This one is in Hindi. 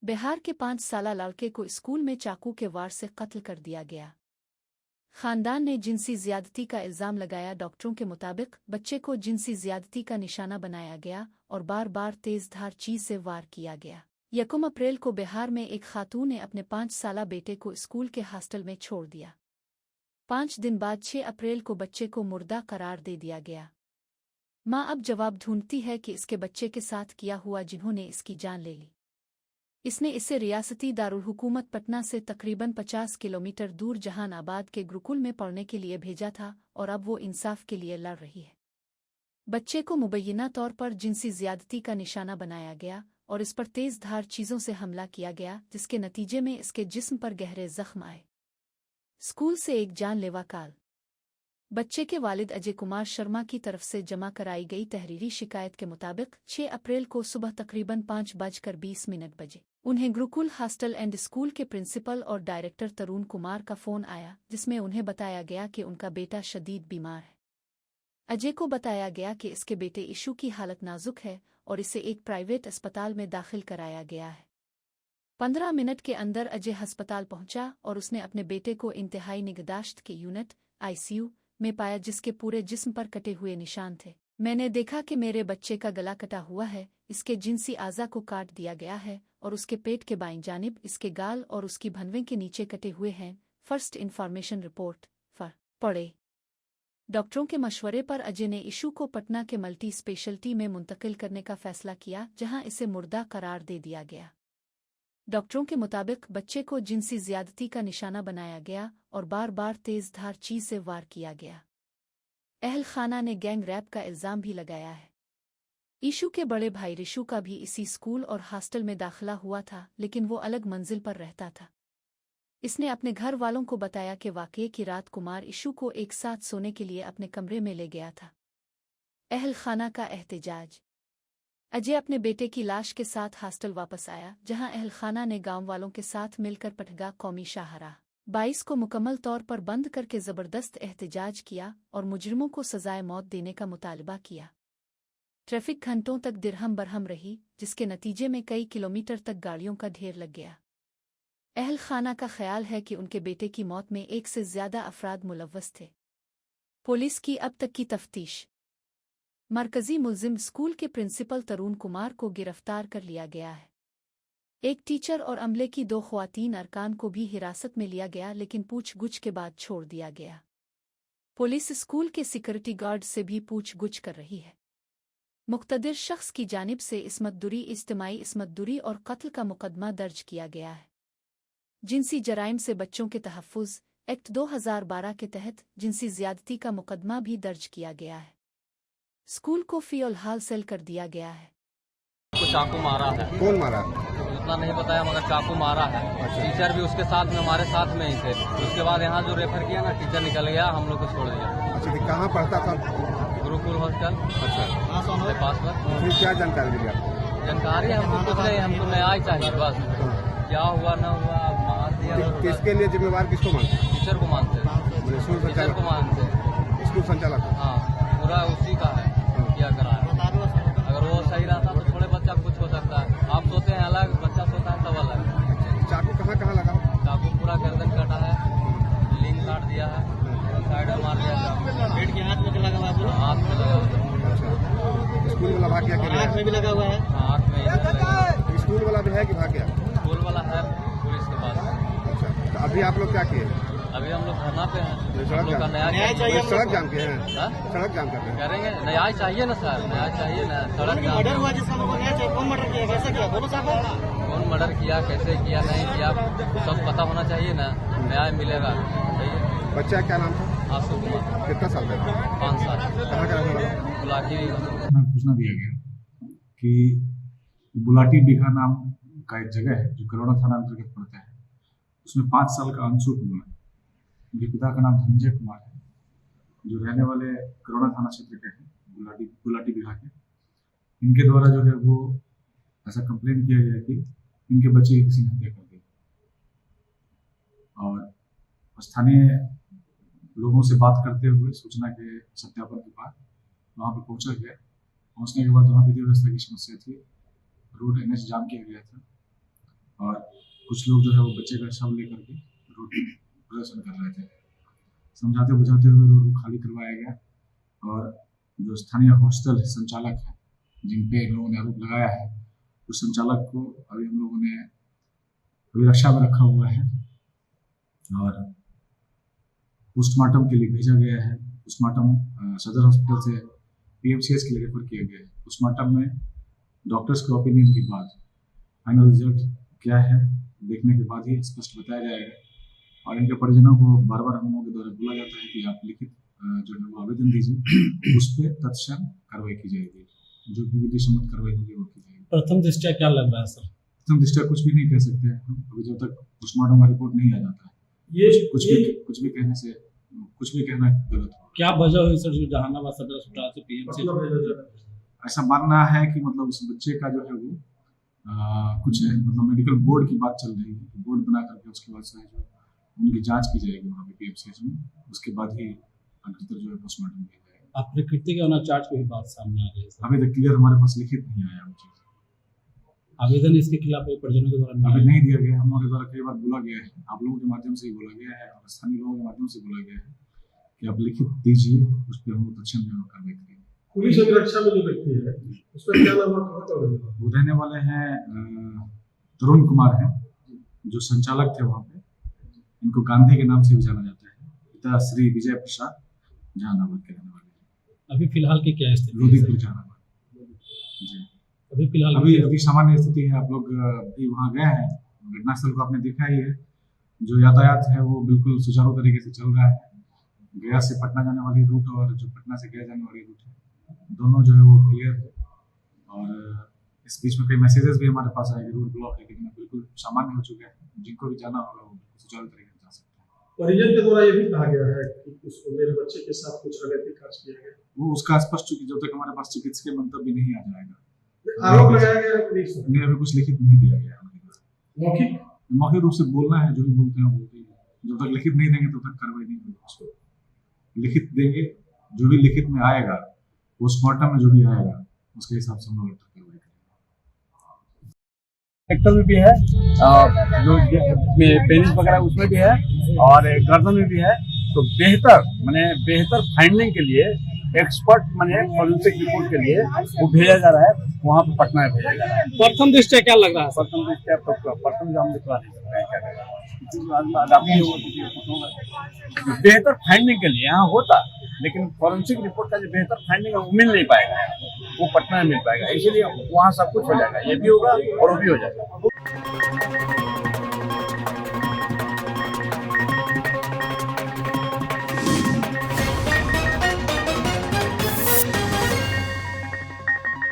बिहार के 5 साला लड़के को स्कूल में चाकू के वार से कत्ल कर दिया गया। खानदान ने जिनसी ज्यादती का इल्जाम लगाया। डॉक्टरों के मुताबिक बच्चे को जिनसी ज्यादती का निशाना बनाया गया और बार बार तेजधार चीज से वार किया गया। 1 अप्रैल को बिहार में एक खातून ने अपने 5 साला बेटे को स्कूल के हॉस्टल में छोड़ दिया। 5 दिन बाद 6 अप्रैल को बच्चे को मुर्दा करार दे दिया गया। मां अब जवाब ढूंढती है कि इसके बच्चे के साथ किया हुआ जिन्होंने इसकी जान ले ली। इसने इसे रियासती दारुल हुकूमत पटना से तकरीबन 50 किलोमीटर दूर जहानाबाद के गुरुकुल में पढ़ने के लिए भेजा था और अब वो इंसाफ के लिए लड़ रही है। बच्चे को मुबैना तौर पर जिनसी ज्यादती का निशाना बनाया गया और इस पर तेजधार चीजों से हमला किया गया, जिसके नतीजे में इसके जिस्म पर गहरे जख्म आए। स्कूल से एक जानलेवा कॉल। बच्चे के वालिद अजय कुमार शर्मा की तरफ से जमा कराई गई तहरीरी शिकायत के मुताबिक 6 अप्रैल को सुबह तकरीबन 5:20 बजे उन्हें गुरुकुल हॉस्टल एंड स्कूल के प्रिंसिपल और डायरेक्टर तरुण कुमार का फोन आया, जिसमें उन्हें बताया गया कि उनका बेटा शदीद बीमार है। अजय को बताया गया कि इसके बेटे इशू की हालत नाजुक है और इसे एक प्राइवेट अस्पताल में दाखिल कराया गया है। 15 मिनट के अंदर अजय अस्पताल पहुंचा और उसने अपने बेटे को इंतहाई निगहदाश्त के यूनिट ICU में पाया, जिसके पूरे जिस्म पर कटे हुए निशान थे। मैंने देखा कि मेरे बच्चे का गला कटा हुआ है, इसके जिनसी आज़ा को काट दिया गया है और उसके पेट के बाईं जानिब इसके गाल और उसकी भनवें के नीचे कटे हुए हैं। फर्स्ट इन्फॉर्मेशन रिपोर्ट पढ़े। डॉक्टरों के मशवरे पर अजय ने इशू को पटना के मल्टी स्पेशलिटी में मुंतकिल करने का फैसला किया, जहां इसे मुर्दा करार दे दिया गया। डॉक्टरों के मुताबिक बच्चे को जिनसी ज्यादती का निशाना बनाया गया और बार बार तेजधार चीज से वार किया गया। अहल खाना ने गैंग रैप का इल्जाम भी लगाया है। ईशू के बड़े भाई रिशु का भी इसी स्कूल और हॉस्टल में दाखिला हुआ था, लेकिन वो अलग मंजिल पर रहता था। इसने अपने घर वालों को बताया कि वाकये की रात कुमार इशू को एक साथ सोने के लिए अपने कमरे में ले गया था। अहल खाना का एहतजाज। अजय अपने बेटे की लाश के साथ हॉस्टल वापस आया, जहां अहल खाना ने गांव वालों के साथ मिलकर पटगा कौमी शाहराह 22 को मुकम्मल तौर पर बंद करके जबरदस्त एहतजाज किया और मुजरिमों को सजाए मौत देने का मुतालबा किया। ट्रैफिक घंटों तक दिरहम बरहम रही, जिसके नतीजे में कई किलोमीटर तक गाड़ियों का ढेर लग गया। अहल खाना का ख्याल है कि उनके बेटे की मौत में 1 से ज्यादा अफराद मुलव्वस थे। पुलिस की अब तक की तफ्तीश। मरकजी मुल्जिम स्कूल के प्रिंसिपल तरुण कुमार को गिरफ्तार कर लिया गया है। एक टीचर और अमले की 2 ख्वातीन अरकान को भी हिरासत में लिया गया, लेकिन पूछगुछ के बाद छोड़ दिया गया। पुलिस स्कूल के सिक्योरिटी गार्ड से भी पूछगुछ कर रही है। मुक़्तदिर शख्स की जानिब से इस्मतदुरी, इज्तिमाई इस्मतदुरी और कत्ल का मुकदमा दर्ज किया गया है। जिनसी जराइम से बच्चों के तहफ़्फ़ुज़ एक्ट 2012 के तहत जिनसी ज्यादती का मुकदमा भी दर्ज किया गया है। स्कूल को फ़िलहाल सेल कर दिया गया है। को चाकू मारा है। कौन मारा? उतना नहीं बताया, मगर चाकू मारा है। टीचर भी उसके साथ में, हमारे साथ में ही थे। उसके बाद यहाँ जो रेफर किया ना, टीचर निकल गया, हम लोग को छोड़ दिया। अच्छा, कहाँ पढ़ता था? गुरुकुल हॉस्टल। अच्छा, के पास में। फिर क्या जानकारी मिली आपको? जानकारी हमको कुछ नहीं, हमको न्याय चाहिए बस। क्या हुआ न हुआ मार दिया। किसके लिए जिम्मेवार किसको मानते? टीचर को मानते हैं। टीचर को मानते हैं। स्कूल संचालक? हाँ, पूरा उसी का है। क्या करा है? अगर वो सही रहता तो थोड़े बच्चा कुछ हो सकता है। आप सोते हैं अलग, बच्चा सोता है तब अलग। चाकू कहाँ कहाँ लगा? चाकू पूरा गर्दन कटा है, लिंग काट दिया है, साइड में मार दिया है। पेट के हाथ में लगा हुआ है। हाथ में लगा हुआ है। स्कूल वाला भाग गया? आँख में भी लगा हुआ है। आँख में। स्कूल वाला भी है कि भाग गया? स्कूल वाला है पुलिस के पास। अच्छा, तो अभी आप लोग क्या किए? अभी हम लोग धरना पे हैं। हम लोग का न्याय चाहिए। सड़क जाम के हैं? सड़क जाम कर रहे हैं? करेंगे। न्याय चाहिए ना सर, न्याय चाहिए ना। सड़क जाम। मर्डर हुआ जिसका न्याय चाहिए। कौन मर्डर किया, कैसे किया, बोलो साहब। कौन मर्डर किया, कैसे किया, नहीं किया, सब पता होना चाहिए ना। न्याय मिलेगा। बच्चा क्या नाम था? आशु कुमार। कितना साल का? 5 साल। कहाँ का रहने वाला? बुलाटी। सूचना दिया गया कि बुलाटी बीघा नाम का एक जगह है जो करोड़ा थाना अंतर्गत पड़ता है। उसमें 5 साल का अंशु कुमार, उनके पिता का नाम धनंजय कुमार है, जो रहने वाले करोड़ा थाना क्षेत्र के हैं, बुलाटी बीघा के। इनके द्वारा जो है वो ऐसा कंप्लेन किया गया कि इनके बच्चे की किसी ने हत्या कर दी और स्थानीय लोगों से बात करते हुए सूचना के सत्यापन के बाद वहाँ पर पहुँचा गया। पहुँचने के बाद वहाँ विधि व्यवस्था की समस्या थी, रोड NH जाम किया गया था और कुछ लोग जो है वो बच्चे का शव लेकर के रोड प्रदर्शन कर रहे थे। समझाते बुझाते हुए रोड को खाली करवाया गया और जो स्थानीय हॉस्टल संचालक हैं जिन पे लोगों ने आरोप लगाया है, उस संचालक को अभी हम लोगों ने अभिरक्षा में रखा हुआ है और पोस्टमार्टम के लिए भेजा गया है। पोस्टमार्टम सदर हॉस्पिटल से PMCH के लिए रेफर किया गया है। पोस्टमार्टम में डॉक्टर्स के ओपिनियन के बाद फाइनल रिजल्ट क्या है देखने के बाद ही स्पष्ट बताया जाएगा और इनके परिजनों को बार बार हम लोगों के द्वारा बोला जाता है कि आप लिखित जो है वो आवेदन दीजिए, उस पर तत्क्षण कार्रवाई की जाएगी, जो भी विधि सम्मत कार्रवाई होगी वो की जाएगी। प्रथम दृष्टया क्या लग रहा है सर? प्रथम दृष्टया कुछ भी नहीं कह सकते हैं हम, अभी जब तक पोस्टमार्टम का रिपोर्ट नहीं आ जाता है। ये कुछ भी कहने से कुछ भी कहना गलत हो। क्या वजह हुई सर जो जहानाबाद सदर अस्पताल से PMCH? ऐसा मानना है कि मतलब उस बच्चे का जो है वो कुछ मतलब मेडिकल बोर्ड की बात चल रही है, बोर्ड बना करके उसके बाद जो उनकी जांच की जाएगी वहाँ पे PMCH में, उसके बाद ही अग्रतर जो है पोस्टमार्टम किया जाएगा। आप प्रकृति के अनाचार की भी बात सामने आ रही है सर। अभी तक क्लियर हमारे पास लिखित नहीं आया वो चीज़। आवेदन इसके खिलाफ परिजनों के द्वारा अभी नहीं दिया गया, हम लोगों के द्वारा कई बार बोला गया है, आप लोगों के माध्यम से ही बोला गया है और स्थानीय लोगों के माध्यम से बोला गया है कि आप लिखित दीजिए, उस पर हम लोग तत्क्षण कार्रवाई करेंगे। पुलिस अभिरक्षा में जो व्यक्ति है उस पर क्या नाम है? वो रहने वाले हैं तरुण कुमार हैं, जो संचालक थे वहाँ पे। इनको गांधी के नाम से भी जाना जाता है। पिता श्री विजय प्रसाद जहानाबाद के रहने वाले हैं। अभी फिलहाल की क्या स्थिति? लोधीपुर जहानाबाद जी। अभी फिलहाल अभी सामान्य स्थिति है। आप लोग भी वहाँ गए हैं, घटनास्थल को आपने देखा ही है। जो यातायात है वो बिल्कुल सुचारू तरीके से चल रहा है। गया से पटना जाने वाली रूट और जो पटना से गया जाने वाली रूट है, दोनों जो है वो क्लियर है। और इस बीच में कई मैसेजेस भी हमारे पास आए कि रूट ब्लॉक है, लेकिन बिल्कुल सामान्य हो चुका है। जिनको भी जाना होगा वो सुचारू तरीके से जा सकते हैं। परिजन के द्वारा ये भी कहा गया है कि उसको मेरे बच्चे के साथ कुछ अनैतिक कार्य किया गया, वो उसका स्पष्ट जब तक हमारे पास चिकित्सकीय मंतव्य नहीं आ जाएगा। आरोप लगाया गया है पुलिस पर। नहीं, अभी कुछ लिखित नहीं दिया गया हमारे द्वारा। मौखिक रूप से बोलना है, जो भी बोलते हैं बोलते हैं। जब तक लिखित नहीं देंगे तब तक कार्रवाई नहीं होगी। उसको लिखित देंगे, जो भी लिखित में आएगा, पोस्टमार्टम में जो भी आएगा, उसके हिसाब से हम लोग कार्रवाई करेंगे। एक्टर में भी है, जो पेनिस वगैरह उसमें भी है और गर्दन में भी है। तो बेहतर फाइंडिंग के लिए एक्सपर्ट फॉरेंसिक रिपोर्ट के लिए वो भेजा जा रहा है, वहाँ पे पटना में भेजा जा रहा है। प्रथम दृष्टया क्या लग रहा है? प्रथम दृष्टया प्रथम हम दिखवा नहीं सकते हैं क्या बेहतर फाइंडिंग के लिए यहाँ होता, लेकिन फॉरेंसिक रिपोर्ट का जो बेहतर फाइंडिंग है वो मिल नहीं पाएगा, वो पटना में मिल पाएगा। इसीलिए वहाँ सब कुछ हो जाएगा, ये भी होगा और वो भी हो जाएगा।